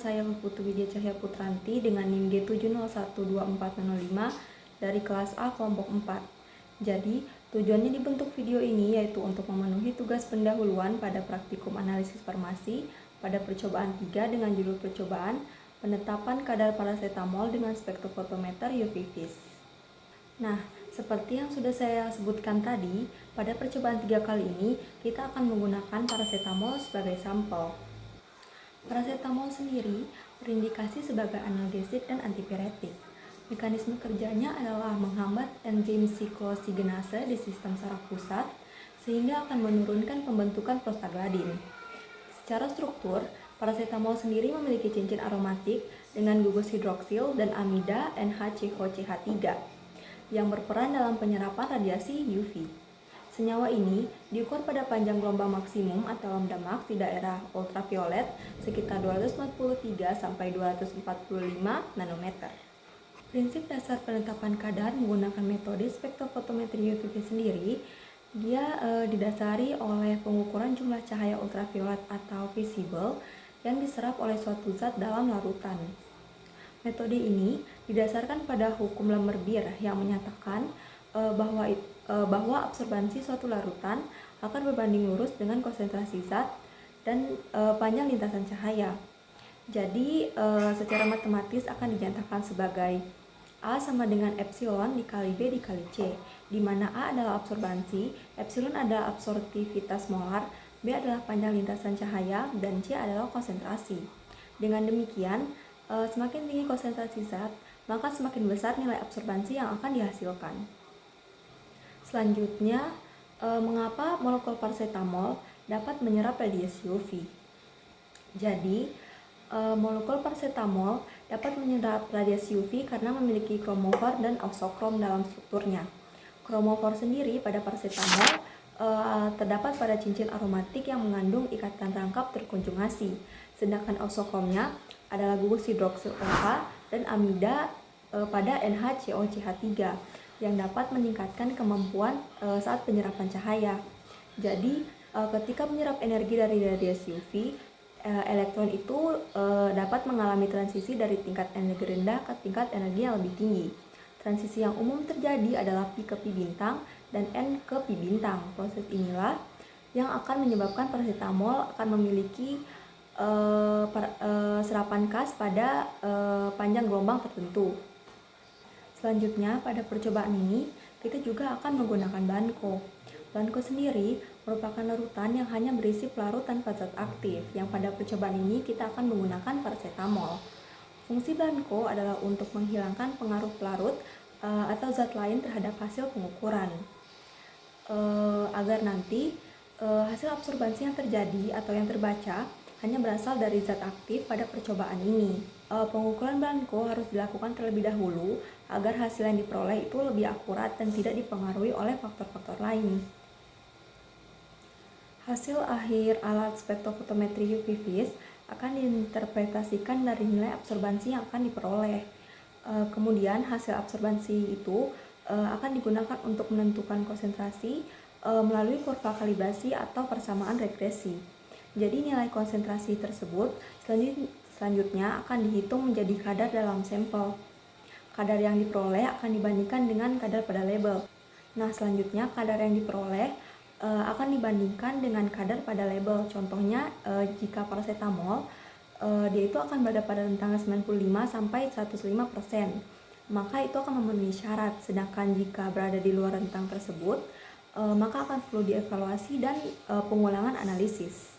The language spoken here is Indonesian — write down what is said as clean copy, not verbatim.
saya Putu Widya Cahya Putranti dengan NIM G70124005 dari kelas A kelompok 4. Jadi, tujuannya dibentuk video ini yaitu untuk memenuhi tugas pendahuluan pada praktikum analisis farmasi pada percobaan 3 dengan judul percobaan penetapan kadar paracetamol dengan spektrofotometer UV vis. Nah, seperti yang sudah saya sebutkan tadi, pada percobaan 3 kali ini kita akan menggunakan paracetamol sebagai sampel. Paracetamol sendiri berindikasi sebagai analgesik dan antipiretik. Mekanisme kerjanya adalah menghambat enzim siklosigenase di sistem saraf pusat sehingga akan menurunkan pembentukan prostaglandin. Secara struktur, paracetamol sendiri memiliki cincin aromatik dengan gugus hidroksil dan amida NHCOCH3 yang berperan dalam penyerapan radiasi UV. Senyawa ini diukur pada panjang gelombang maksimum atau lambda max di daerah ultraviolet sekitar 243 sampai 245 nanometer. Prinsip dasar penetapan kadar menggunakan metode spektrofotometri UV sendiri, dia didasari oleh pengukuran jumlah cahaya ultraviolet atau visible yang diserap oleh suatu zat dalam larutan. Metode ini didasarkan pada hukum Lemmerbier yang menyatakan bahwa absorbansi suatu larutan akan berbanding lurus dengan konsentrasi zat dan panjang lintasan cahaya. Jadi secara matematis akan dinyatakan sebagai A sama dengan epsilon dikali B dikali C, di mana A adalah absorbansi, epsilon adalah absorptivitas molar, B adalah panjang lintasan cahaya, dan C adalah konsentrasi. Dengan demikian, semakin tinggi konsentrasi zat, maka semakin besar nilai absorbansi yang akan dihasilkan. Selanjutnya, mengapa molekul paracetamol dapat menyerap radiasi UV? Jadi, molekul paracetamol dapat menyerap radiasi UV karena memiliki kromofor dan oksokrom dalam strukturnya. Kromofor sendiri pada paracetamol terdapat pada cincin aromatik yang mengandung ikatan rangkap terkonjugasi, sedangkan oksokromnya adalah gugus hidroksil OH dan amida pada NHCOCH3 yang dapat meningkatkan kemampuan saat penyerapan cahaya. Jadi, ketika menyerap energi dari radiasi UV, elektron itu dapat mengalami transisi dari tingkat energi rendah ke tingkat energi yang lebih tinggi. Transisi yang umum terjadi adalah Pi ke Pi bintang dan N ke Pi bintang. Proses inilah yang akan menyebabkan paracetamol akan memiliki serapan khas pada panjang gelombang tertentu. Selanjutnya, pada percobaan ini, kita juga akan menggunakan blanko. Blanko sendiri merupakan larutan yang hanya berisi pelarut tanpa zat aktif, yang pada percobaan ini kita akan menggunakan paracetamol. Fungsi blanko adalah untuk menghilangkan pengaruh pelarut atau zat lain terhadap hasil pengukuran, agar nanti hasil absorbansi yang terjadi atau yang terbaca hanya berasal dari zat aktif pada percobaan ini. Pengukuran blanko harus dilakukan terlebih dahulu agar hasil yang diperoleh itu lebih akurat dan tidak dipengaruhi oleh faktor-faktor lain. Hasil akhir alat spektrofotometri UV vis akan diinterpretasikan dari nilai absorbansi yang akan diperoleh. Kemudian hasil absorbansi itu akan digunakan untuk menentukan konsentrasi melalui kurva kalibrasi atau persamaan regresi. Jadi nilai konsentrasi tersebut selanjutnya akan dihitung menjadi kadar dalam sampel. Kadar yang diperoleh akan dibandingkan dengan kadar pada label. Nah, selanjutnya kadar yang diperoleh akan dibandingkan dengan kadar pada label. Contohnya, jika paracetamol dia itu akan berada pada rentang 95 sampai 105%, maka itu akan memenuhi syarat. Sedangkan jika berada di luar rentang tersebut, maka akan perlu dievaluasi dan pengulangan analisis.